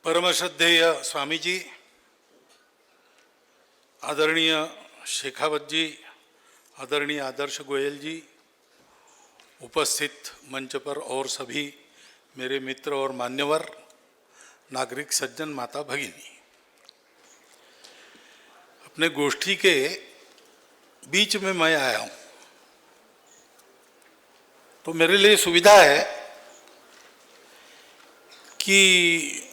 परम श्रद्धेय स्वामी जी, आदरणीय शेखावत जी, आदरणीय आदर्श गोयल जी, उपस्थित मंच पर और सभी मेरे मित्र और मान्यवर, नागरिक सज्जन, माता भगिनी, अपने गोष्ठी के बीच में मैं आया हूं तो मेरे लिए सुविधा है कि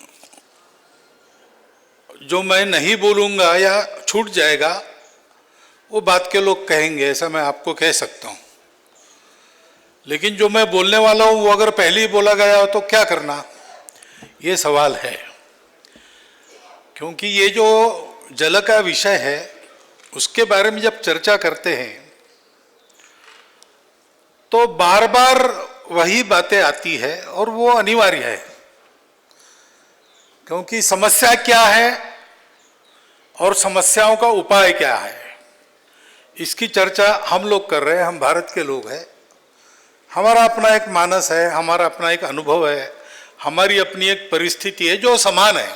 जो मैं नहीं बोलूँगा या छूट जाएगा वो बात के लोग कहेंगे, ऐसा मैं आपको कह सकता हूँ। लेकिन जो मैं बोलने वाला हूँ वो अगर पहले ही बोला गया हो तो क्या करना, ये सवाल है। क्योंकि ये जो जल का विषय है उसके बारे में जब चर्चा करते हैं तो बार बार वही बातें आती है और वो अनिवार्य है। क्योंकि समस्या क्या है और समस्याओं का उपाय क्या है, इसकी चर्चा हम लोग कर रहे हैं। हम भारत के लोग हैं, हमारा अपना एक मानस है, हमारा अपना एक अनुभव है, हमारी अपनी एक परिस्थिति है जो समान है।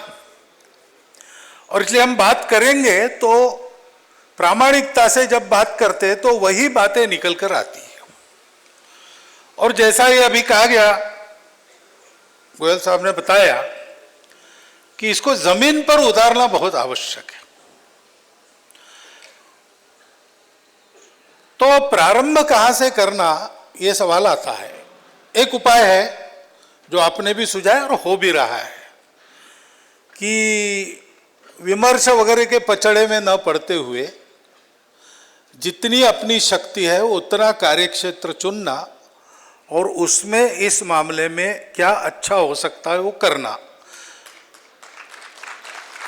और इसलिए हम बात करेंगे तो प्रामाणिकता से जब बात करते हैं तो वही बातें निकल कर आती है। और जैसा ये अभी कहा गया, गोयल साहब ने बताया कि इसको जमीन पर उतारना बहुत आवश्यक है। तो प्रारंभ कहां से करना, यह सवाल आता है। एक उपाय है जो आपने भी सुझाया और हो भी रहा है कि विमर्श वगैरह के पचड़े में न पड़ते हुए जितनी अपनी शक्ति है उतना कार्यक्षेत्र चुनना और उसमें इस मामले में क्या अच्छा हो सकता है वो करना।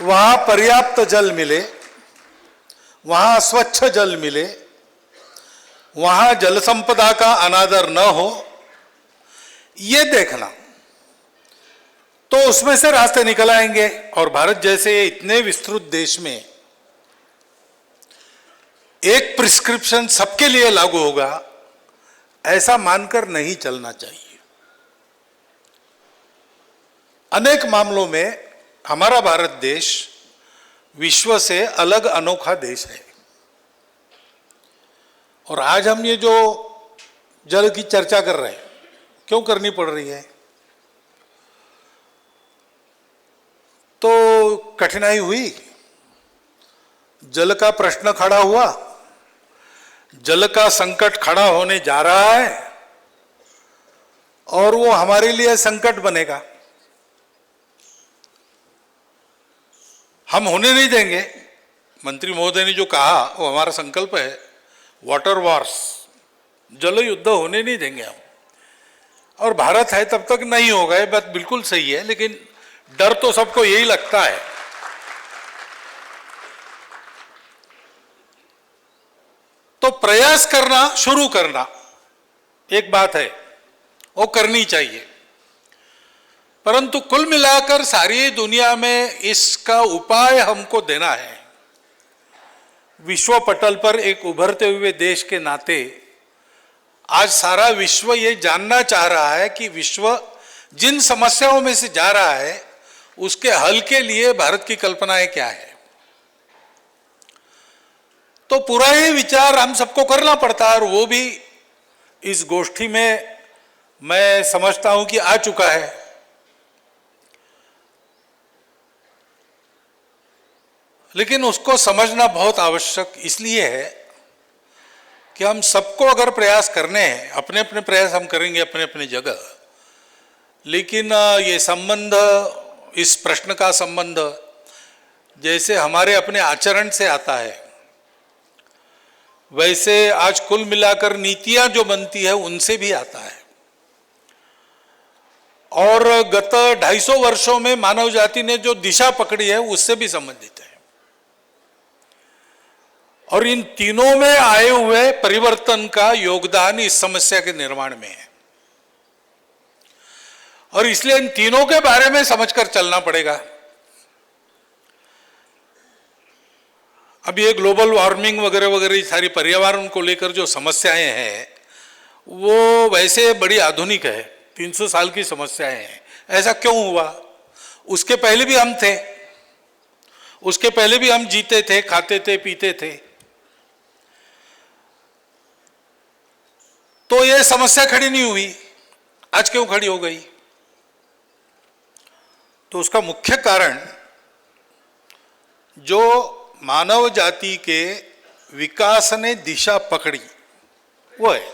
वहाँ पर्याप्त जल मिले, वहाँ स्वच्छ जल मिले, वहाँ जल संपदा का अनादर न हो, ये देखना, तो उसमें से रास्ते निकल आएंगे। और भारत जैसे इतने विस्तृत देश में एक प्रिस्क्रिप्शन सबके लिए लागू होगा ऐसा मानकर नहीं चलना चाहिए। अनेक मामलों में हमारा भारत देश विश्व से अलग अनोखा देश है। और आज हम ये जो जल की चर्चा कर रहे हैं, क्यों करनी पड़ रही है? तो कठिनाई हुई, जल का प्रश्न खड़ा हुआ, जल का संकट खड़ा होने जा रहा है और वो हमारे लिए संकट बनेगा। हम होने नहीं देंगे। मंत्री महोदय ने जो कहा वो हमारा संकल्प है, वाटर वॉर्स, जल युद्ध होने नहीं देंगे हम। और भारत है तब तक नहीं होगा, ये बात बिल्कुल सही है। लेकिन डर तो सबको यही लगता है। तो प्रयास करना शुरू करना एक बात है, वो करनी चाहिए। परंतु कुल मिलाकर सारी दुनिया में इसका उपाय हमको देना है। विश्व पटल पर एक उभरते हुए देश के नाते आज सारा विश्व ये जानना चाह रहा है कि विश्व जिन समस्याओं में से जा रहा है उसके हल के लिए भारत की कल्पनाएं क्या है। तो पूरा ही विचार हम सबको करना पड़ता है और वो भी इस गोष्ठी में मैं समझता हूं कि आ चुका है। लेकिन उसको समझना बहुत आवश्यक इसलिए है कि हम सबको अगर प्रयास करने हैं, अपने अपने प्रयास हम करेंगे अपने अपने जगह, लेकिन ये संबंध, इस प्रश्न का संबंध जैसे हमारे अपने आचरण से आता है वैसे आज कुल मिलाकर नीतियां जो बनती है उनसे भी आता है। और गत 250 वर्षों में मानव जाति ने जो दिशा पकड़ी है उससे भी संबंधित है। और इन तीनों में आए हुए परिवर्तन का योगदान इस समस्या के निर्माण में है। और इसलिए इन तीनों के बारे में समझकर चलना पड़ेगा। अब ये ग्लोबल वार्मिंग वगैरह वगैरह सारी पर्यावरण को लेकर जो समस्याएं हैं वो वैसे बड़ी आधुनिक है, 300 साल की समस्याएं हैं। ऐसा क्यों हुआ? उसके पहले भी हम थे, उसके पहले भी हम जीते थे, खाते थे, पीते थे। तो ये समस्या खड़ी नहीं हुई, आज क्यों खड़ी हो गई? तो उसका मुख्य कारण जो मानव जाति के विकास ने दिशा पकड़ी वो है।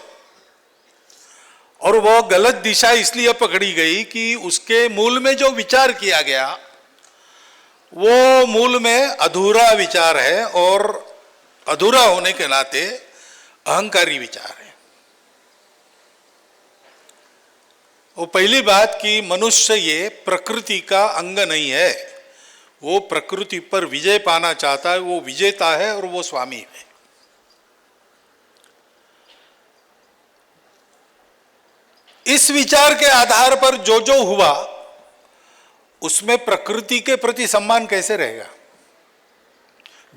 और वो गलत दिशा इसलिए पकड़ी गई कि उसके मूल में जो विचार किया गया वो मूल में अधूरा विचार है, और अधूरा होने के नाते अहंकारी विचार है। वो पहली बात कि मनुष्य ये प्रकृति का अंग नहीं है, वो प्रकृति पर विजय पाना चाहता है, वो विजेता है और वो स्वामी है। इस विचार के आधार पर जो जो हुआ उसमें प्रकृति के प्रति सम्मान कैसे रहेगा?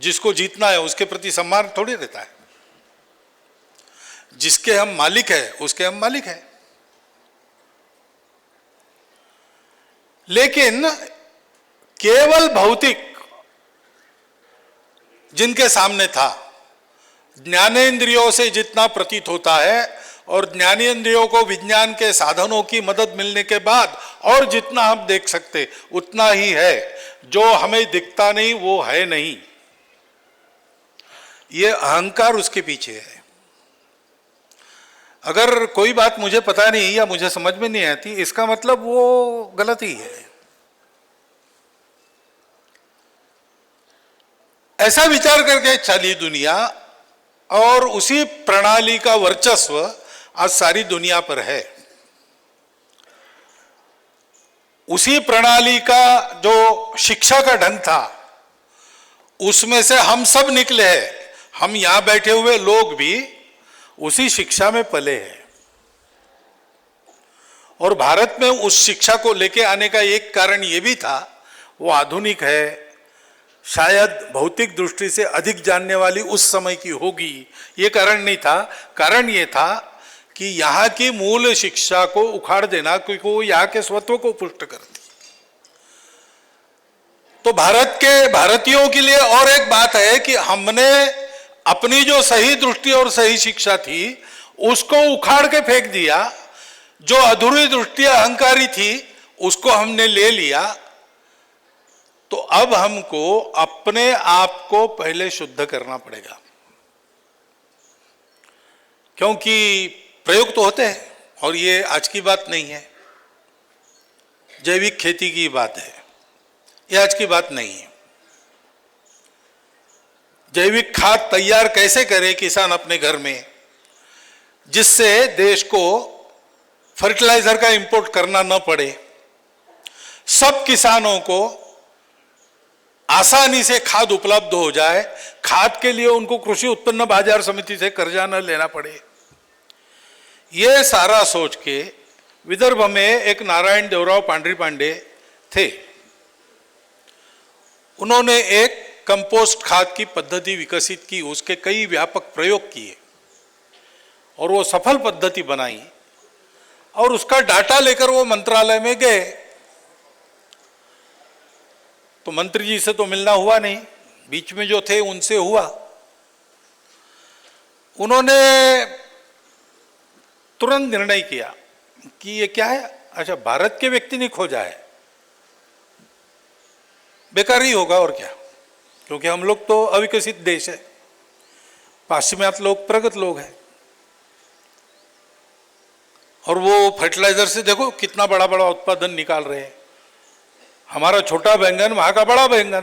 जिसको जीतना है उसके प्रति सम्मान थोड़ी रहता है। जिसके हम मालिक है उसके हम मालिक हैं। लेकिन केवल भौतिक जिनके सामने था, ज्ञानेंद्रियों से जितना प्रतीत होता है और ज्ञानेंद्रियों को विज्ञान के साधनों की मदद मिलने के बाद और जितना हम देख सकते उतना ही है। जो हमें दिखता नहीं वो है नहीं। ये अहंकार उसके पीछे है। अगर कोई बात मुझे पता नहीं या मुझे समझ में नहीं आती, इसका मतलब वो गलत ही है। ऐसा विचार करके चली दुनिया, और उसी प्रणाली का वर्चस्व आज सारी दुनिया पर है। उसी प्रणाली का जो शिक्षा का ढंग था उसमें से हम सब निकले हैं। हम यहां बैठे हुए लोग भी उसी शिक्षा में पले हैं। और भारत में उस शिक्षा को लेके आने का एक कारण यह भी था, वो आधुनिक है, शायद भौतिक दृष्टि से अधिक जानने वाली उस समय की होगी, ये कारण नहीं था। कारण ये था कि यहाँ की मूल शिक्षा को उखाड़ देना, क्योंकि वो यहाँ के स्वत्व को पुष्ट करती। तो भारत के भारतीयों के लिए और एक बात है कि हमने अपनी जो सही दृष्टि और सही शिक्षा थी उसको उखाड़ के फेंक दिया। जो अधूरी दृष्टि अहंकारी थी उसको हमने ले लिया। तो अब हमको अपने आप को पहले शुद्ध करना पड़ेगा, क्योंकि प्रयोग तो होते हैं, और ये आज की बात नहीं है, जैविक खेती की बात है, ये आज की बात नहीं है। जैविक खाद तैयार कैसे करे किसान अपने घर में, जिससे देश को फर्टिलाइजर का इंपोर्ट करना न पड़े, सब किसानों को आसानी से खाद उपलब्ध हो जाए, खाद के लिए उनको कृषि उत्पन्न बाजार समिति से कर्जा न लेना पड़े। ये सारा सोच के विदर्भ में एक नारायण देवराव पांडरी पांडे थे। उन्होंने एक कंपोस्ट खाद की पद्धति विकसित की, उसके कई व्यापक प्रयोग किए और वो सफल पद्धति बनाई। और उसका डाटा लेकर वो मंत्रालय में गए। तो मंत्री जी से तो मिलना हुआ नहीं, बीच में जो थे उनसे हुआ। उन्होंने तुरंत निर्णय किया कि ये क्या है, अच्छा भारत के व्यक्ति ने खोजा है, बेकार ही होगा और क्या, क्योंकि हम लोग तो अविकसित देश है, पाश्चिमात्य लोग प्रगत लोग हैं। और वो फर्टिलाइजर से देखो कितना बड़ा बड़ा उत्पादन निकाल रहे हैं। हमारा छोटा बैंगन वहां का बड़ा बैंगन,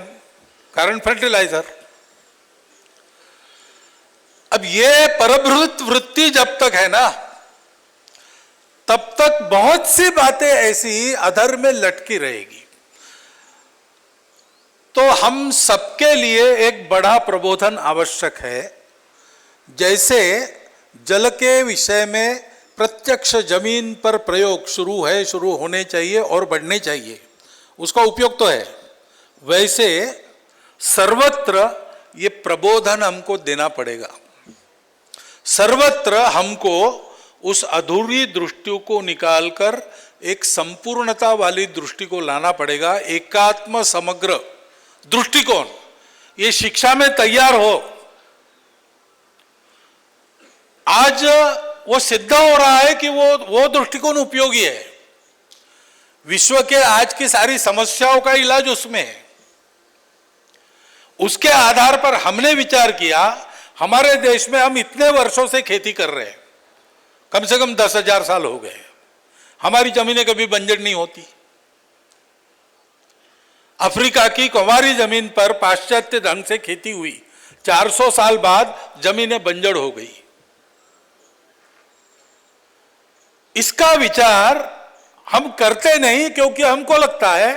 कारण फर्टिलाइजर। अब ये परभृत वृत्ति जब तक है ना, तब तक बहुत सी बातें ऐसी अधर में लटकी रहेगी। तो हम सबके लिए एक बड़ा प्रबोधन आवश्यक है। जैसे जल के विषय में प्रत्यक्ष जमीन पर प्रयोग शुरू होने चाहिए और बढ़ने चाहिए, उसका उपयोग तो है, वैसे सर्वत्र ये प्रबोधन हमको देना पड़ेगा। सर्वत्र हमको उस अधूरी दृष्टि को निकालकर एक संपूर्णता वाली दृष्टि को लाना पड़ेगा, एकात्म समग्र दृष्टिकोण ये शिक्षा में तैयार हो। आज वो सिद्ध हो रहा है कि वो दृष्टिकोण उपयोगी है। विश्व के आज की सारी समस्याओं का इलाज उसमें है। उसके आधार पर हमने विचार किया, हमारे देश में हम इतने वर्षों से खेती कर रहे हैं, कम से कम 10,000 साल हो गए, हमारी जमीनें कभी बंजर नहीं होती। अफ्रीका की कुंवारी जमीन पर पाश्चात्य ढंग से खेती हुई, 400 साल बाद जमीनें बंजर हो गई। इसका विचार हम करते नहीं, क्योंकि हमको लगता है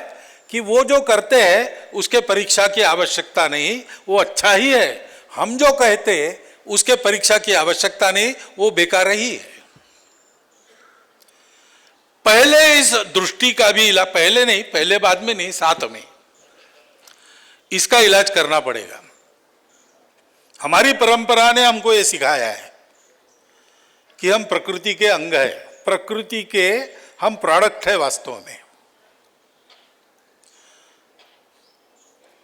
कि वो जो करते हैं उसके परीक्षा की आवश्यकता नहीं, वो अच्छा ही है। हम जो कहते हैं उसके परीक्षा की आवश्यकता नहीं, वो बेकार ही है। पहले इस दृष्टि का भी इलाज, पहले नहीं, पहले बाद में नहीं, साथ में इसका इलाज करना पड़ेगा। हमारी परंपरा ने हमको ये सिखाया है कि हम प्रकृति के अंग है, प्रकृति के हम प्रोडक्ट है वास्तव में।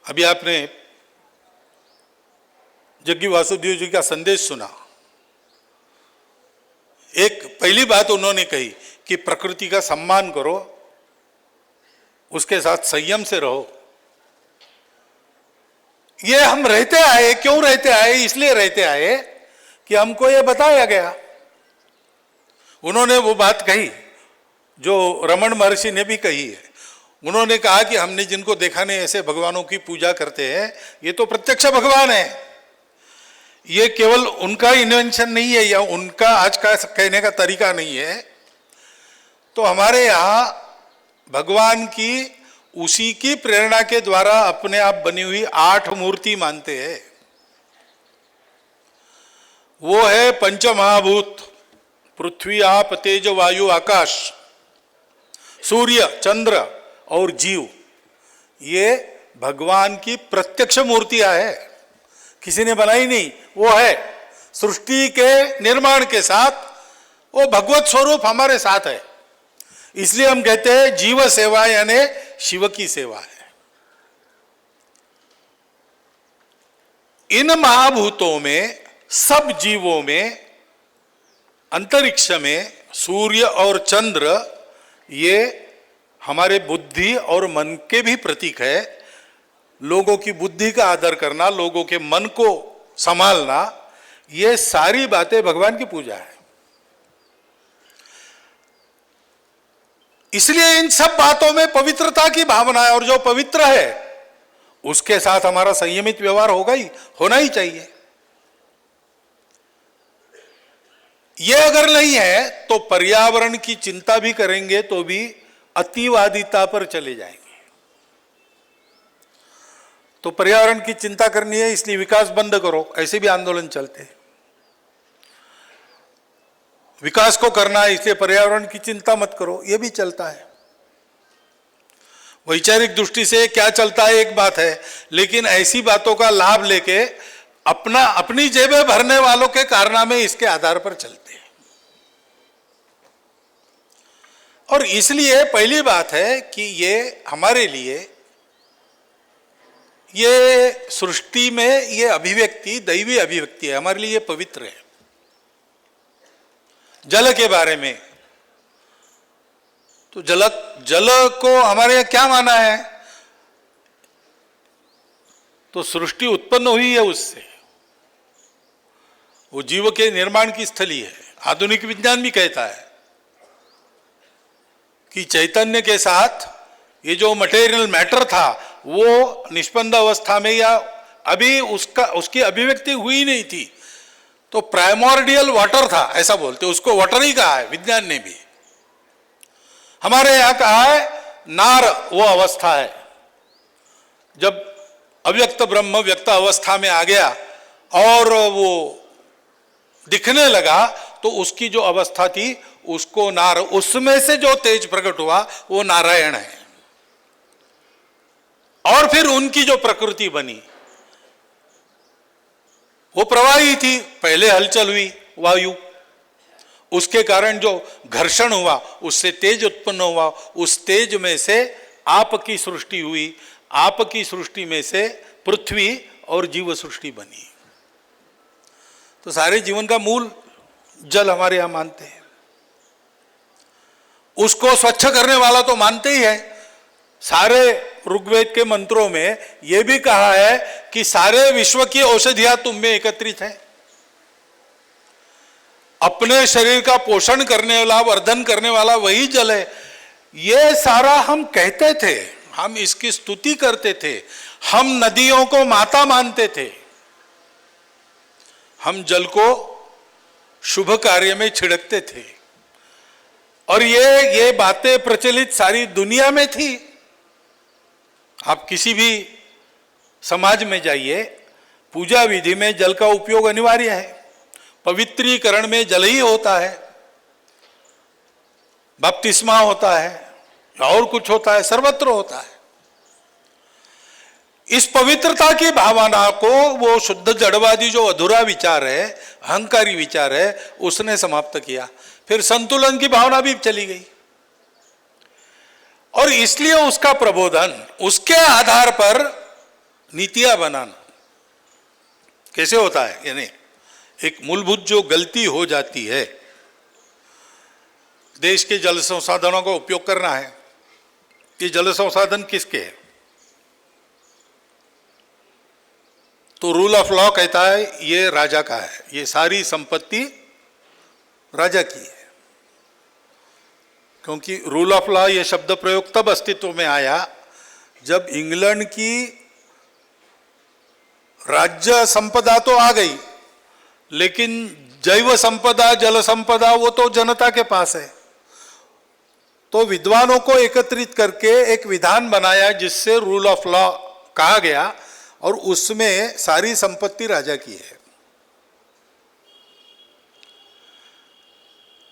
अभी आपने जग्गी वासुदेव जी का संदेश सुना। एक पहली बात उन्होंने कही कि प्रकृति का सम्मान करो, उसके साथ संयम से रहो। ये हम रहते आए, क्यों रहते आए? इसलिए रहते आए कि हमको ये बताया गया। उन्होंने वो बात कही जो रमन महर्षि ने भी कही है। उन्होंने कहा कि हमने जिनको देखा नहीं ऐसे भगवानों की पूजा करते हैं, ये तो प्रत्यक्ष भगवान है। ये केवल उनका इन्वेंशन नहीं है या उनका आज का कहने का तरीका नहीं है। तो हमारे यहाँ भगवान की उसी की प्रेरणा के द्वारा अपने आप बनी हुई 8 मूर्ति मानते हैं। वो है पंचमहाभूत, पृथ्वी आप तेज वायु आकाश, सूर्य चंद्र और जीव। ये भगवान की प्रत्यक्ष मूर्तियां है, किसी ने बनाई नहीं। वो है सृष्टि के निर्माण के साथ, वो भगवत स्वरूप हमारे साथ है। इसलिए हम कहते हैं जीव सेवा यानी शिव की सेवा है। इन महाभूतों में, सब जीवों में, अंतरिक्ष में सूर्य और चंद्र ये हमारे बुद्धि और मन के भी प्रतीक है। लोगों की बुद्धि का आदर करना, लोगों के मन को संभालना, ये सारी बातें भगवान की पूजा है। इसलिए इन सब बातों में पवित्रता की भावना है, और जो पवित्र है उसके साथ हमारा संयमित व्यवहार होना ही चाहिए। ये अगर नहीं है तो पर्यावरण की चिंता भी करेंगे तो भी अतिवादिता पर चले जाएंगे। तो पर्यावरण की चिंता करनी है इसलिए विकास बंद करो, ऐसे भी आंदोलन चलते हैं। विकास को करना है इसलिए पर्यावरण की चिंता मत करो, यह भी चलता है। वैचारिक दृष्टि से क्या चलता है एक बात है, लेकिन ऐसी बातों का लाभ लेके अपनी जेबें भरने वालों के कारनामे इसके आधार पर चलते हैं। और इसलिए पहली बात है कि ये हमारे लिए, ये सृष्टि में ये अभिव्यक्ति दैवी अभिव्यक्ति है, हमारे लिए ये पवित्र है। जल के बारे में तो जल को हमारे यहाँ क्या माना है? तो सृष्टि उत्पन्न हुई है उससे, वो जीव के निर्माण की स्थली है। आधुनिक विज्ञान भी कहता है कि चैतन्य के साथ ये जो मटेरियल मैटर था वो निष्पन्द अवस्था में या अभी उसकी अभिव्यक्ति हुई नहीं थी, तो प्राइमोर्डियल वाटर था ऐसा बोलते, उसको वाटर ही कहा है विज्ञान ने भी। हमारे यहां कहा है नार वो अवस्था है जब अव्यक्त ब्रह्म व्यक्त अवस्था में आ गया और वो दिखने लगा, तो उसकी जो अवस्था थी उसको नार, उसमें से जो तेज प्रकट हुआ वो नारायण है। और फिर उनकी जो प्रकृति बनी वो प्रवाही थी, पहले हलचल हुई वायु, उसके कारण जो घर्षण हुआ, उससे तेज उत्पन्न हुआ, उस तेज में से आपकी सृष्टि हुई, आपकी सृष्टि में से पृथ्वी और जीव सृष्टि बनी। तो सारे जीवन का मूल जल हमारे यहां मानते हैं। उसको स्वच्छ करने वाला तो मानते ही है। सारे ऋग्वेद के मंत्रों में यह भी कहा है कि सारे विश्व की औषधियां तुम में एकत्रित है। अपने शरीर का पोषण करने वाला, वर्धन करने वाला वही जल है। ये सारा हम कहते थे, हम इसकी स्तुति करते थे, हम नदियों को माता मानते थे, हम जल को शुभ कार्य में छिड़कते थे, और ये बातें प्रचलित सारी दुनिया में थी। आप किसी भी समाज में जाइए, पूजा विधि में जल का उपयोग अनिवार्य है, पवित्रीकरण में जल ही होता है, बपतिस्मा होता है, और कुछ होता है, सर्वत्र होता है। इस पवित्रता की भावना को वो शुद्ध जड़वादी जो अधूरा विचार है, अहंकारी विचार है, उसने समाप्त किया। फिर संतुलन की भावना भी चली गई, और इसलिए उसका प्रबोधन, उसके आधार पर नीतियां बनाना कैसे होता है। यानी एक मूलभूत जो गलती हो जाती है, देश के जल संसाधनों का उपयोग करना है। ये जल संसाधन किसके है? तो रूल ऑफ लॉ कहता है ये राजा का है, ये सारी संपत्ति राजा की है। क्योंकि रूल ऑफ लॉ ये शब्द प्रयोग तब अस्तित्व में आया जब इंग्लैंड की राज्य संपदा तो आ गई, लेकिन जैव संपदा, जल संपदा वो तो जनता के पास है। तो विद्वानों को एकत्रित करके एक विधान बनाया जिससे रूल ऑफ लॉ कहा गया, और उसमें सारी संपत्ति राजा की है।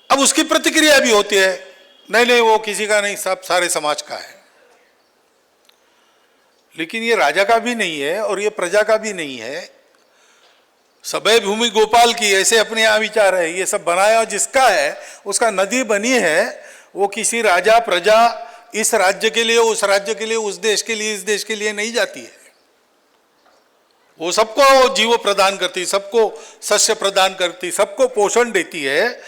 अब उसकी प्रतिक्रिया भी होती है, नहीं वो किसी का नहीं, सब सारे समाज का है। लेकिन ये राजा का भी नहीं है और ये प्रजा का भी नहीं है। सबे भूमि गोपाल की, ऐसे अपने यहां विचार है। ये सब बनाया जिसका है, उसका नदी बनी है, वो किसी राजा प्रजा इस राज्य के लिए, उस राज्य के लिए, उस देश के लिए, इस देश के लिए नहीं जाती है। वो सबको जीव प्रदान करती, सबको सस्य प्रदान करती, सबको पोषण देती है।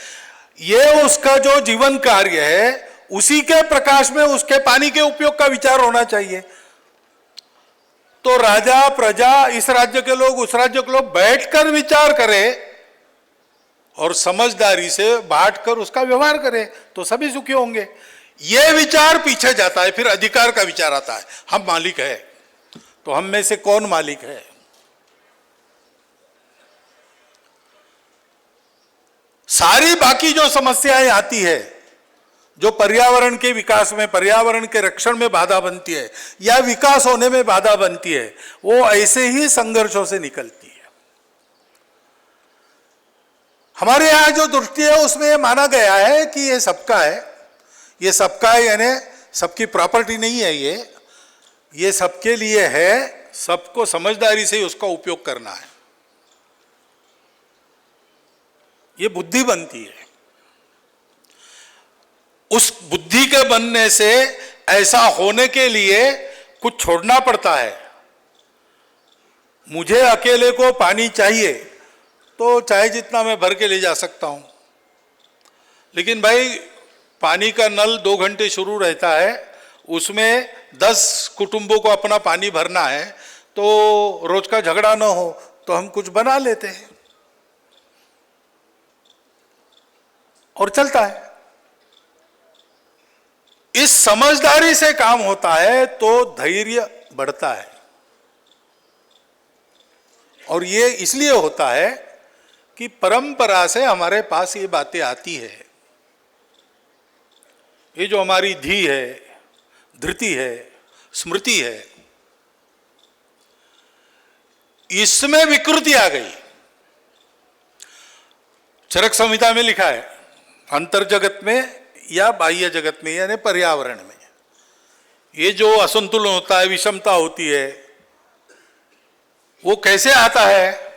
ये उसका जो जीवन कार्य है, उसी के प्रकाश में उसके पानी के उपयोग का विचार होना चाहिए। तो राजा प्रजा, इस राज्य के लोग, उस राज्य के लोग बैठकर विचार करें और समझदारी से बांटकर उसका व्यवहार करें, तो सभी सुखी होंगे। यह विचार पीछे जाता है, फिर अधिकार का विचार आता है। हम मालिक है, तो हम में से कौन मालिक है? सारी बाकी जो समस्याएं आती है, जो पर्यावरण के विकास में, पर्यावरण के रक्षण में बाधा बनती है या विकास होने में बाधा बनती है, वो ऐसे ही संघर्षों से निकलती है। हमारे यहां जो दृष्टि है उसमें माना गया है कि ये सबका है, ये सबका है, यानी सबकी प्रॉपर्टी नहीं है, ये सबके लिए है, सबको समझदारी से उसका उपयोग करना है। ये बुद्धि बनती है। उस बुद्धि के बनने से ऐसा होने के लिए कुछ छोड़ना पड़ता है। मुझे अकेले को पानी चाहिए तो चाहे जितना मैं भर के ले जा सकता हूं, लेकिन भाई पानी का नल 2 घंटे शुरू रहता है, उसमें 10 कुटुंबों को अपना पानी भरना है, तो रोज का झगड़ा ना हो तो हम कुछ बना लेते हैं और चलता है। इस समझदारी से काम होता है तो धैर्य बढ़ता है, और ये इसलिए होता है कि परंपरा से हमारे पास ये बातें आती है। ये जो हमारी धी है, धृति है, स्मृति है, इसमें विकृति आ गई। चरक संहिता में लिखा है, अंतर जगत में या बाह्य जगत में, यानी पर्यावरण में, ये जो असंतुलन होता है, विषमता होती है, वो कैसे आता है?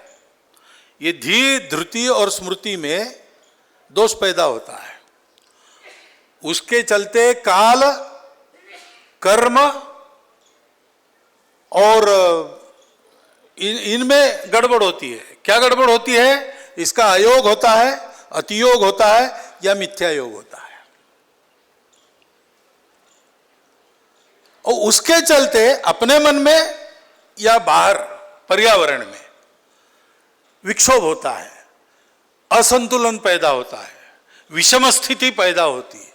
ये धी, धृति और स्मृति में दोष पैदा होता है। उसके चलते काल, कर्म और इनमें गड़बड़ होती है। क्या गड़बड़ होती है? इसका अयोग होता है, अतियोग होता है या मिथ्या योग होता है। और उसके चलते अपने मन में या बाहर पर्यावरण में विक्षोभ होता है, असंतुलन पैदा होता है, विषम स्थिति पैदा होती है।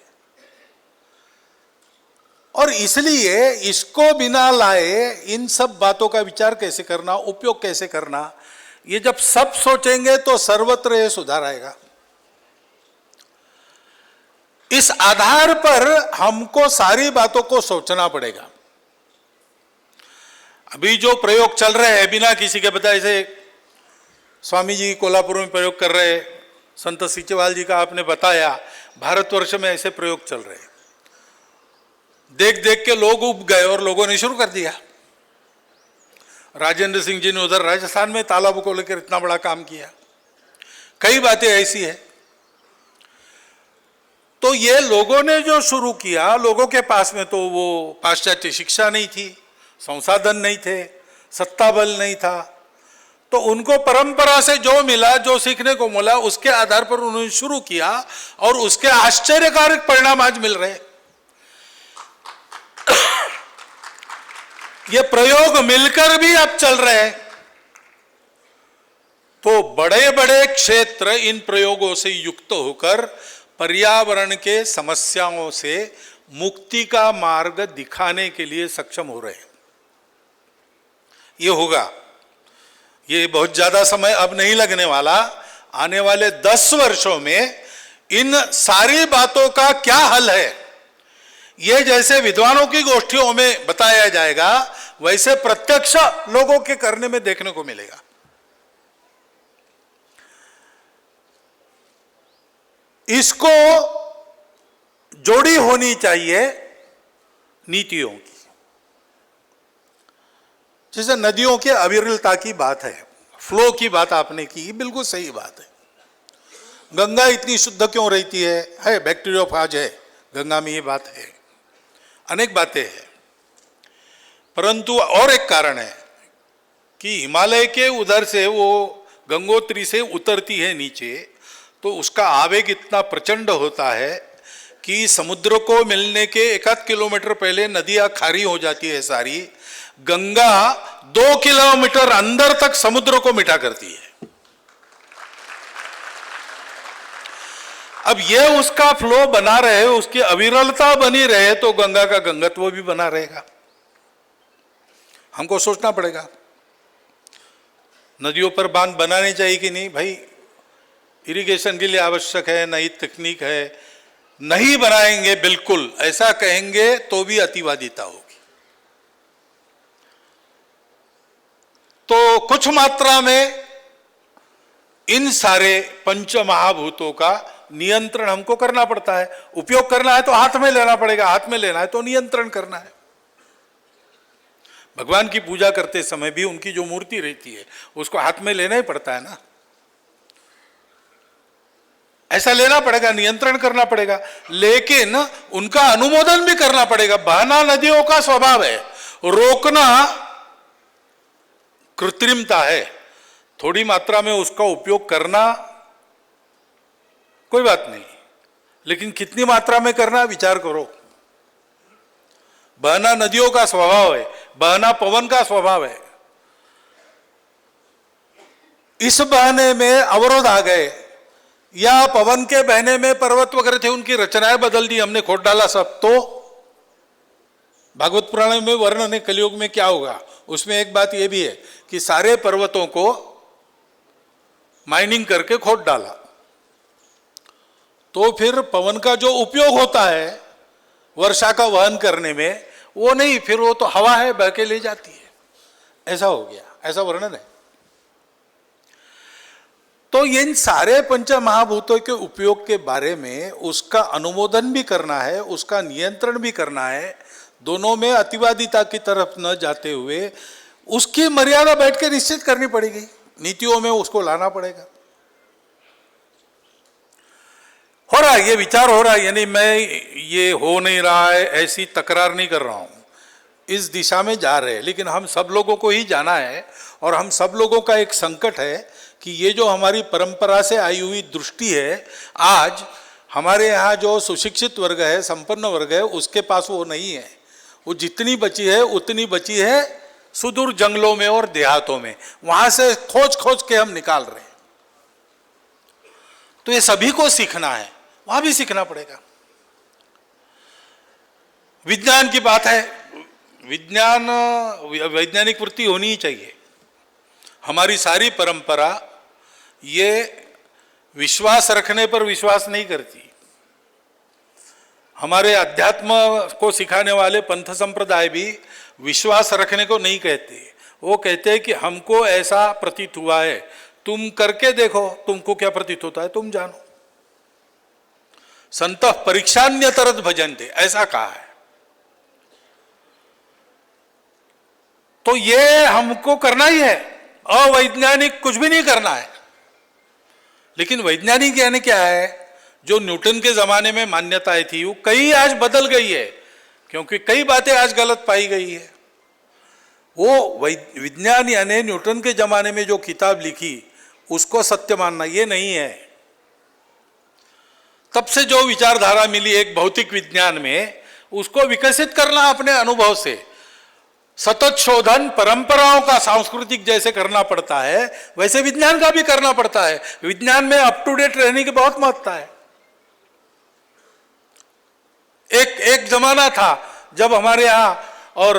और इसलिए इसको बिना लाए इन सब बातों का विचार कैसे करना, उपयोग कैसे करना, ये जब सब सोचेंगे तो सर्वत्र ये सुधार आएगा। इस आधार पर हमको सारी बातों को सोचना पड़ेगा। अभी जो प्रयोग चल रहे हैं बिना किसी के बताए, से स्वामी जी कोल्हापुर में प्रयोग कर रहे, संत सीचेवाल जी का आपने बताया, भारतवर्ष में ऐसे प्रयोग चल रहे। देख देख के लोग उब गए और लोगों ने शुरू कर दिया। राजेंद्र सिंह जी ने उधर राजस्थान में तालाबों को लेकर इतना बड़ा काम किया। कई बातें ऐसी है। तो ये लोगों ने जो शुरू किया, लोगों के पास में तो वो पाश्चात्य शिक्षा नहीं थी, संसाधन नहीं थे, सत्ता बल नहीं था, तो उनको परंपरा से जो मिला, जो सीखने को मिला, उसके आधार पर उन्होंने शुरू किया और उसके आश्चर्यकारक परिणाम आज मिल रहे। ये प्रयोग मिलकर भी अब चल रहे हैं। तो बड़े बड़े क्षेत्र इन प्रयोगों से युक्त होकर पर्यावरण के समस्याओं से मुक्ति का मार्ग दिखाने के लिए सक्षम हो रहे हैं। ये होगा, ये बहुत ज्यादा समय अब नहीं लगने वाला। आने वाले 10 वर्षों में इन सारी बातों का क्या हल है, ये जैसे विद्वानों की गोष्ठियों में बताया जाएगा, वैसे प्रत्यक्ष लोगों के करने में देखने को मिलेगा। इसको जोड़ी होनी चाहिए नीतियों की। जैसे नदियों के अविरलता की बात है, फ्लो की बात आपने की, बिल्कुल सही बात है। गंगा इतनी शुद्ध क्यों रहती है बैक्टीरियोफाज है गंगा में, ये बात है, अनेक बातें हैं। परंतु और एक कारण है कि हिमालय के उधर से वो गंगोत्री से उतरती है नीचे, तो उसका आवेग इतना प्रचंड होता है कि समुद्र को मिलने के 1-8 किलोमीटर पहले नदियां खारी हो जाती है सारी। गंगा 2 किलोमीटर अंदर तक समुद्र को मिटा करती है। अब ये उसका फ्लो बना रहे, उसकी अविरलता बनी रहे, तो गंगा का गंगत्व भी बना रहेगा। हमको सोचना पड़ेगा नदियों पर बांध बनाने चाहिए कि नहीं। भाई इरिगेशन के लिए आवश्यक है, नई तकनीक है, नहीं बनाएंगे बिल्कुल ऐसा कहेंगे तो भी अतिवादिता होगी। तो कुछ मात्रा में इन सारे पंच महाभूतों का नियंत्रण हमको करना पड़ता है। उपयोग करना है तो हाथ में लेना पड़ेगा, हाथ में लेना है तो नियंत्रण करना है। भगवान की पूजा करते समय भी उनकी जो मूर्ति रहती है उसको हाथ में लेना ही पड़ता है ना, ऐसा लेना पड़ेगा, नियंत्रण करना पड़ेगा, लेकिन उनका अनुमोदन भी करना पड़ेगा। बहना नदियों का स्वभाव है, रोकना कृत्रिमता है। थोड़ी मात्रा में उसका उपयोग करना कोई बात नहीं, लेकिन कितनी मात्रा में करना विचार करो। बहना नदियों का स्वभाव है, बहना पवन का स्वभाव है। इस बहने में अवरोध आ गए या पवन के बहने में पर्वत वगैरह थे, उनकी रचनाएं बदल दी, हमने खोद डाला सब, तो भागवत पुराण में वर्णन है कलयुग में क्या होगा। उसमें एक बात यह भी है कि सारे पर्वतों को माइनिंग करके खोद डाला, तो फिर पवन का जो उपयोग होता है वर्षा का वहन करने में, वो नहीं, फिर वो तो हवा है, बह के ले जाती है। ऐसा हो गया, ऐसा वर्णन है। तो इन सारे पंच महाभूतों के उपयोग के बारे में उसका अनुमोदन भी करना है, उसका नियंत्रण भी करना है, दोनों में अतिवादिता की तरफ न जाते हुए उसकी मर्यादा बैठ के निश्चित करनी पड़ेगी, नीतियों में उसको लाना पड़ेगा। हो रहा है, ये विचार हो रहा है, यानी मैं ये हो नहीं रहा है ऐसी तकरार नहीं कर रहा हूं, इस दिशा में जा रहे हैं। लेकिन हम सब लोगों को ही जाना है, और हम सब लोगों का एक संकट है कि ये जो हमारी परंपरा से आई हुई दृष्टि है, आज हमारे यहाँ जो सुशिक्षित वर्ग है, संपन्न वर्ग है, उसके पास वो नहीं है। वो जितनी बची है उतनी बची है सुदूर जंगलों में और देहातों में, वहां से खोज खोज के हम निकाल रहे हैं। तो ये सभी को सीखना है, वहां भी सीखना पड़ेगा। विज्ञान की बात है, विज्ञान वैज्ञानिक वृत्ति होनी ही चाहिए। हमारी सारी परंपरा ये विश्वास रखने पर विश्वास नहीं करती। हमारे अध्यात्म को सिखाने वाले पंथ संप्रदाय भी विश्वास रखने को नहीं कहते, वो कहते हैं कि हमको ऐसा प्रतीत हुआ है, तुम करके देखो, तुमको क्या प्रतीत होता है तुम जानो। संतः परीक्षान्यतरत भजन्ते, ऐसा कहा है। तो ये हमको करना ही है, अवैज्ञानिक कुछ भी नहीं करना है। लेकिन वैज्ञानिक यानी क्या है, जो न्यूटन के जमाने में मान्यताएं थी वो कई आज बदल गई है, क्योंकि कई बातें आज गलत पाई गई है। वो विज्ञान यानी न्यूटन के जमाने में जो किताब लिखी उसको सत्य मानना, ये नहीं है। तब से जो विचारधारा मिली एक भौतिक विज्ञान में, उसको विकसित करना अपने अनुभव से। सतत शोधन परंपराओं का सांस्कृतिक जैसे करना पड़ता है, वैसे विज्ञान का भी करना पड़ता है। विज्ञान में अप टू डेट रहने की बहुत महत्ता है। एक जमाना था जब हमारे यहाँ और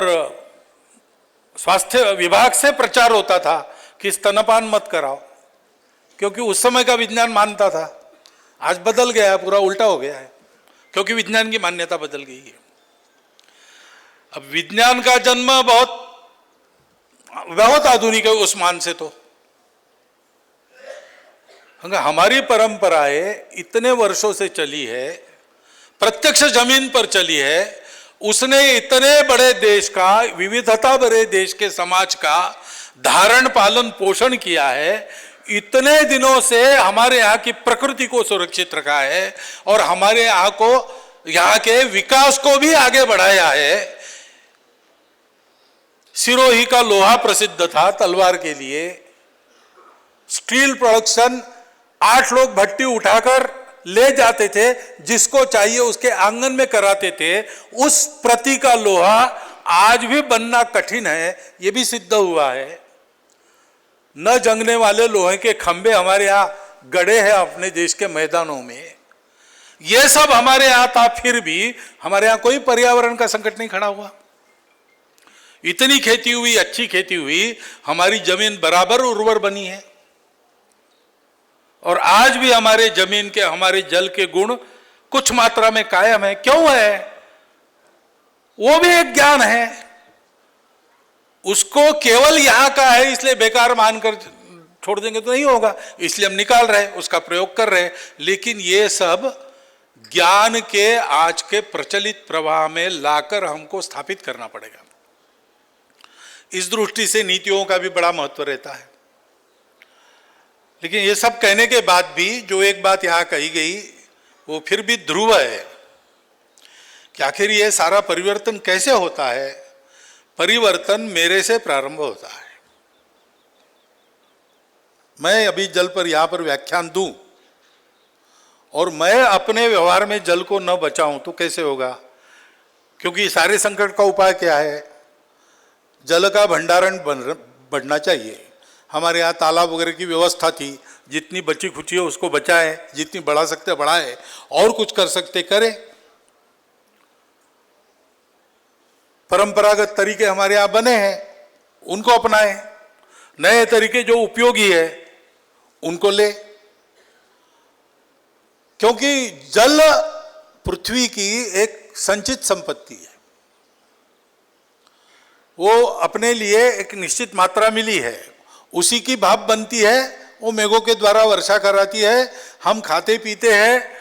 स्वास्थ्य विभाग से प्रचार होता था कि स्तनपान मत कराओ, क्योंकि उस समय का विज्ञान मानता था। आज बदल गया है, पूरा उल्टा हो गया है, क्योंकि विज्ञान की मान्यता बदल गई है। अब विज्ञान का जन्म बहुत आधुनिक है उस मान से। तो हमारी परंपराएं इतने वर्षों से चली है, प्रत्यक्ष जमीन पर चली है। उसने इतने बड़े देश का, विविधता भरे देश के समाज का धारण पालन पोषण किया है, इतने दिनों से हमारे यहाँ की प्रकृति को सुरक्षित रखा है, और हमारे यहाँ को, यहाँ के विकास को भी आगे बढ़ाया है। सिरोही का लोहा प्रसिद्ध था तलवार के लिए। स्टील प्रोडक्शन 8 लोग भट्टी उठाकर ले जाते थे, जिसको चाहिए उसके आंगन में कराते थे। उस प्रति का लोहा आज भी बनना कठिन है, यह भी सिद्ध हुआ है। न जंगने वाले लोहे के खंबे हमारे यहाँ गड़े हैं अपने देश के मैदानों में। यह सब हमारे यहाँ था, फिर भी हमारे यहाँ कोई पर्यावरण का संकट नहीं खड़ा हुआ। इतनी खेती हुई, अच्छी खेती हुई, हमारी जमीन बराबर उर्वर बनी है। और आज भी हमारे जमीन के, हमारे जल के गुण कुछ मात्रा में कायम है। क्यों है? वो भी एक ज्ञान है। उसको केवल यहां का है इसलिए बेकार मानकर छोड़ देंगे तो नहीं होगा, इसलिए हम निकाल रहे हैं, उसका प्रयोग कर रहे हैं। लेकिन ये सब ज्ञान के आज के प्रचलित प्रवाह में लाकर हमको स्थापित करना पड़ेगा। इस दृष्टि से नीतियों का भी बड़ा महत्व रहता है। लेकिन ये सब कहने के बाद भी जो एक बात यहां कही गई वो फिर भी ध्रुव है कि आखिर ये सारा परिवर्तन कैसे होता है। परिवर्तन मेरे से प्रारंभ होता है। मैं अभी जल पर यहां पर व्याख्यान दूं और मैं अपने व्यवहार में जल को न बचाऊं तो कैसे होगा? क्योंकि सारे संकट का उपाय क्या है? जल का भंडारण बढ़ना चाहिए। हमारे यहाँ तालाब वगैरह की व्यवस्था थी, जितनी बची खुची है उसको बचाएं, जितनी बढ़ा सकते बढ़ाएं, और कुछ कर सकते करें। परंपरागत तरीके हमारे यहाँ बने हैं, उनको अपनाएं। नए तरीके जो उपयोगी है उनको ले, क्योंकि जल पृथ्वी की एक संचित संपत्ति है। वो अपने लिए एक निश्चित मात्रा मिली है, उसी की भाप बनती है, वो मेघों के द्वारा वर्षा कराती है, हम खाते पीते हैं,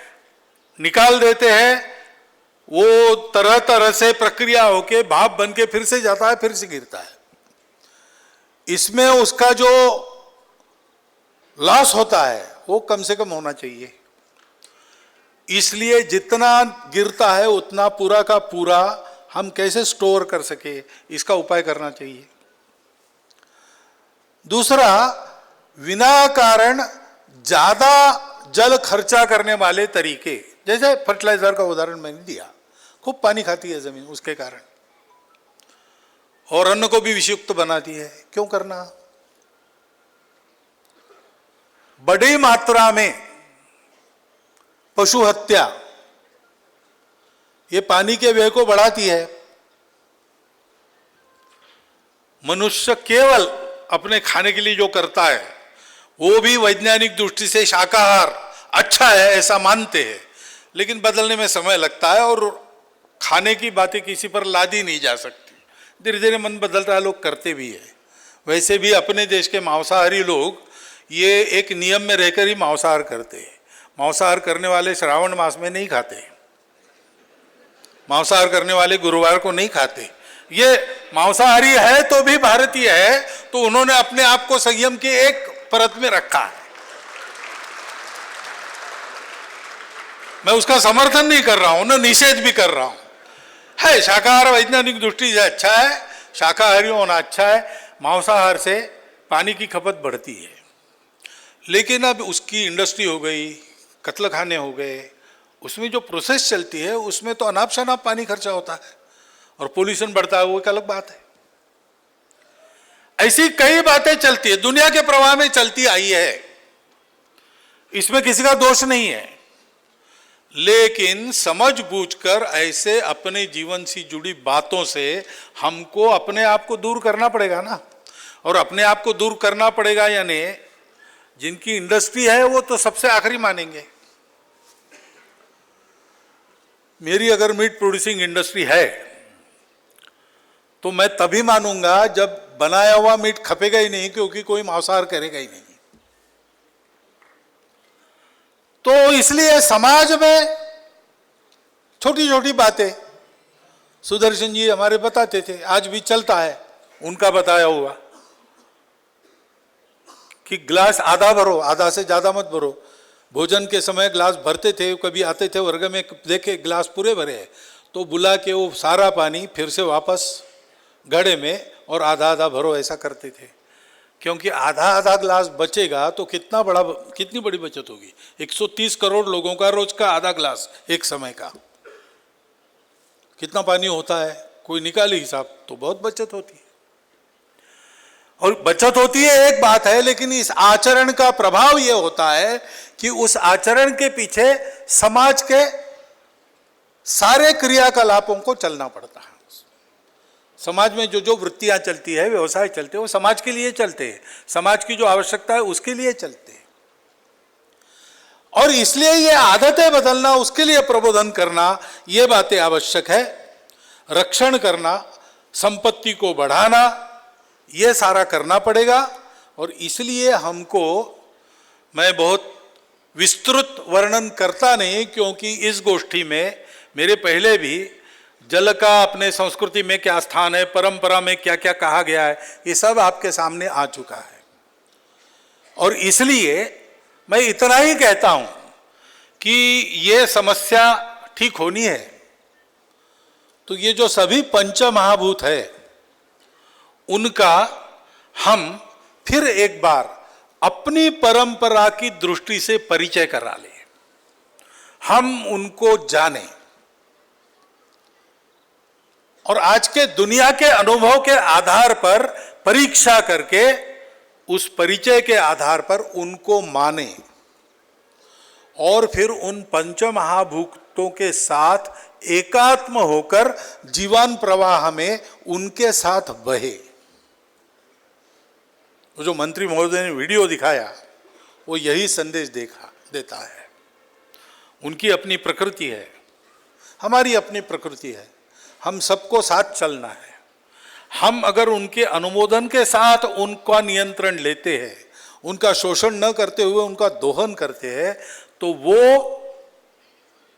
निकाल देते हैं। वो तरह तरह से प्रक्रिया होके भाप बन के फिर से जाता है, फिर से गिरता है। इसमें उसका जो लॉस होता है वो कम से कम होना चाहिए। इसलिए जितना गिरता है उतना पूरा का पूरा हम कैसे स्टोर कर सके, इसका उपाय करना चाहिए। दूसरा, बिना कारण ज्यादा जल खर्चा करने वाले तरीके, जैसे फर्टिलाइजर का उदाहरण मैंने दिया, खूब पानी खाती है जमीन उसके कारण, और अन्न को भी विषयुक्त बनाती है, क्यों करना। बड़ी मात्रा में पशु हत्या ये पानी के व्यय को बढ़ाती है। मनुष्य केवल अपने खाने के लिए जो करता है वो भी वैज्ञानिक दृष्टि से शाकाहार अच्छा है ऐसा मानते हैं, लेकिन बदलने में समय लगता है और खाने की बातें किसी पर लादी नहीं जा सकती। धीरे धीरे मन बदलता है, लोग करते भी है। वैसे भी अपने देश के मांसाहारी लोग ये एक नियम में रहकर ही मांसाहार करते हैं। मांसाहार करने वाले श्रावण मास में नहीं खाते, मांसाहार करने वाले गुरुवार को नहीं खाते। ये मांसाहारी है तो भी भारतीय है, तो उन्होंने अपने आप को संयम के एक परत में रखा है। मैं उसका समर्थन नहीं कर रहा हूं, ना निषेध भी कर रहा हूं। है शाकाहार वैज्ञानिक दृष्टि से अच्छा है, शाकाहारी होना अच्छा है। मांसाहार से पानी की खपत बढ़ती है, लेकिन अब उसकी इंडस्ट्री हो गई, कत्ल खाने हो गए, उसमें जो प्रोसेस चलती है उसमें तो अनाप शनाप पानी खर्चा होता है और पोल्यूशन बढ़ता है, वो एक अलग बात है। ऐसी कई बातें चलती है, दुनिया के प्रवाह में चलती आई है, इसमें किसी का दोष नहीं है। लेकिन समझ बूझकर ऐसे अपने जीवन से जुड़ी बातों से हमको अपने आप को दूर करना पड़ेगा ना। और अपने आप को दूर करना पड़ेगा यानी जिनकी इंडस्ट्री है वो तो सबसे आखिरी मानेंगे। मेरी अगर मीट प्रोड्यूसिंग इंडस्ट्री है तो मैं तभी मानूंगा जब बनाया हुआ मीट खपेगा ही नहीं, क्योंकि कोई मांसाहार करेगा ही नहीं। तो इसलिए समाज में छोटी छोटी बातें सुदर्शन जी हमारे बताते थे, आज भी चलता है उनका बताया हुआ कि ग्लास आधा भरो, आधा से ज्यादा मत भरो। भोजन के समय ग्लास भरते थे, कभी आते थे वर्ग में देखे ग्लास पूरे भरे हैं तो बुला के वो सारा पानी फिर से वापस घड़े में और आधा आधा भरो, ऐसा करते थे। क्योंकि आधा आधा ग्लास बचेगा तो कितनी बड़ी बचत होगी। 130 करोड़ लोगों का रोज का आधा ग्लास एक समय का कितना पानी होता है, कोई निकाले हिसाब, तो बहुत बचत होती है। और बचत होती है एक बात है, लेकिन इस आचरण का प्रभाव यह होता है कि उस आचरण के पीछे समाज के सारे क्रियाकलापों को चलना पड़ता है। समाज में जो जो वृत्तियां चलती है, व्यवसाय चलते हैं, वो समाज के लिए चलते हैं, समाज की जो आवश्यकता है उसके लिए चलते हैं। और इसलिए ये आदतें बदलना, उसके लिए प्रबोधन करना, ये बातें आवश्यक है। रक्षण करना, संपत्ति को बढ़ाना, ये सारा करना पड़ेगा। और इसलिए हमको, मैं बहुत विस्तृत वर्णन करता नहीं, क्योंकि इस गोष्ठी में मेरे पहले भी जल का अपने संस्कृति में क्या स्थान है, परंपरा में क्या क्या कहा गया है, ये सब आपके सामने आ चुका है। और इसलिए मैं इतना ही कहता हूं कि ये समस्या ठीक होनी है तो ये जो सभी पंच महाभूत है उनका हम फिर एक बार अपनी परंपरा की दृष्टि से परिचय करा लें, हम उनको जानें और आज के दुनिया के अनुभव के आधार पर परीक्षा करके उस परिचय के आधार पर उनको माने और फिर उन पंच महाभूतों के साथ एकात्म होकर जीवन प्रवाह में उनके साथ बहे। वो जो मंत्री महोदय ने वीडियो दिखाया वो यही संदेश देता है। उनकी अपनी प्रकृति है, हमारी अपनी प्रकृति है, हम सबको साथ चलना है। हम अगर उनके अनुमोदन के साथ उनका नियंत्रण लेते हैं, उनका शोषण न करते हुए उनका दोहन करते हैं, तो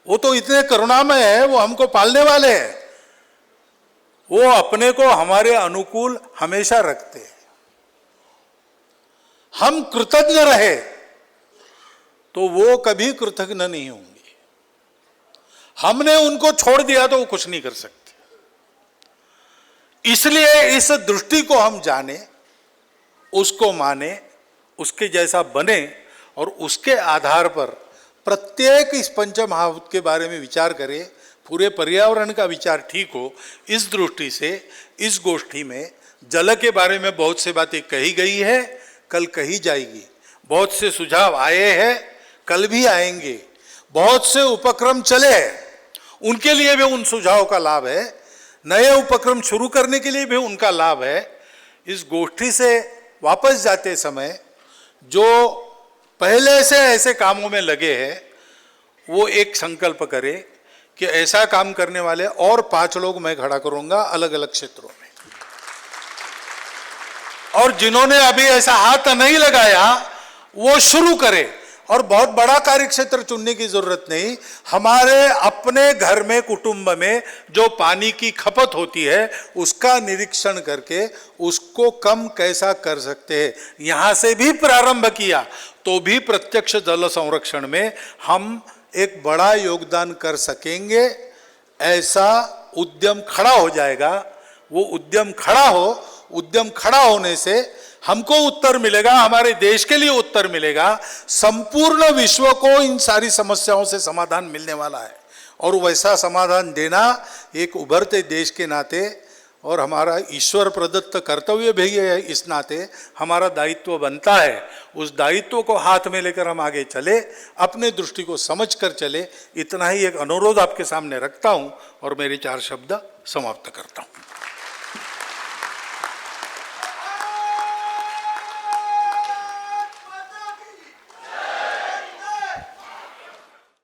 वो तो इतने करुणामय है, वो हमको पालने वाले हैं, वो अपने को हमारे अनुकूल हमेशा रखते हैं। हम कृतज्ञ रहे तो वो कभी कृतज्ञ नहीं होंगे। हमने उनको छोड़ दिया तो वो कुछ नहीं कर सकते। इसलिए इस दृष्टि को हम जाने, उसको माने, उसके जैसा बने और उसके आधार पर प्रत्येक इस पंच महाभूत के बारे में विचार करें, पूरे पर्यावरण का विचार ठीक हो। इस दृष्टि से इस गोष्ठी में जल के बारे में बहुत सी बातें कही गई है, कल कही जाएगी। बहुत से सुझाव आए हैं, कल भी आएंगे। बहुत से उपक्रम चले हैं, उनके लिए भी उन सुझावों का लाभ है। नए उपक्रम शुरू करने के लिए भी उनका लाभ है। इस गोष्ठी से वापस जाते समय जो पहले से ऐसे कामों में लगे हैं, वो एक संकल्प करे कि ऐसा काम करने वाले और 5 लोग मैं खड़ा करूंगा अलग अलग क्षेत्रों में। और जिन्होंने अभी ऐसा हाथ नहीं लगाया वो शुरू करे। और बहुत बड़ा कार्यक्षेत्र चुनने की जरूरत नहीं, हमारे अपने घर में, कुटुंब में जो पानी की खपत होती है उसका निरीक्षण करके उसको कम कैसा कर सकते हैं, यहां से भी प्रारंभ किया तो भी प्रत्यक्ष जल संरक्षण में हम एक बड़ा योगदान कर सकेंगे। ऐसा उद्यम खड़ा हो जाएगा। वो उद्यम खड़ा हो, उद्यम खड़ा होने से हमको उत्तर मिलेगा, हमारे देश के लिए उत्तर मिलेगा, संपूर्ण विश्व को इन सारी समस्याओं से समाधान मिलने वाला है। और वैसा समाधान देना एक उभरते देश के नाते और हमारा ईश्वर प्रदत्त कर्तव्य भी है, इस नाते हमारा दायित्व बनता है। उस दायित्व को हाथ में लेकर हम आगे चले, अपने दृष्टि को समझ कर चले। इतना ही एक अनुरोध आपके सामने रखता हूं और मेरे 4 शब्द समाप्त करता हूं।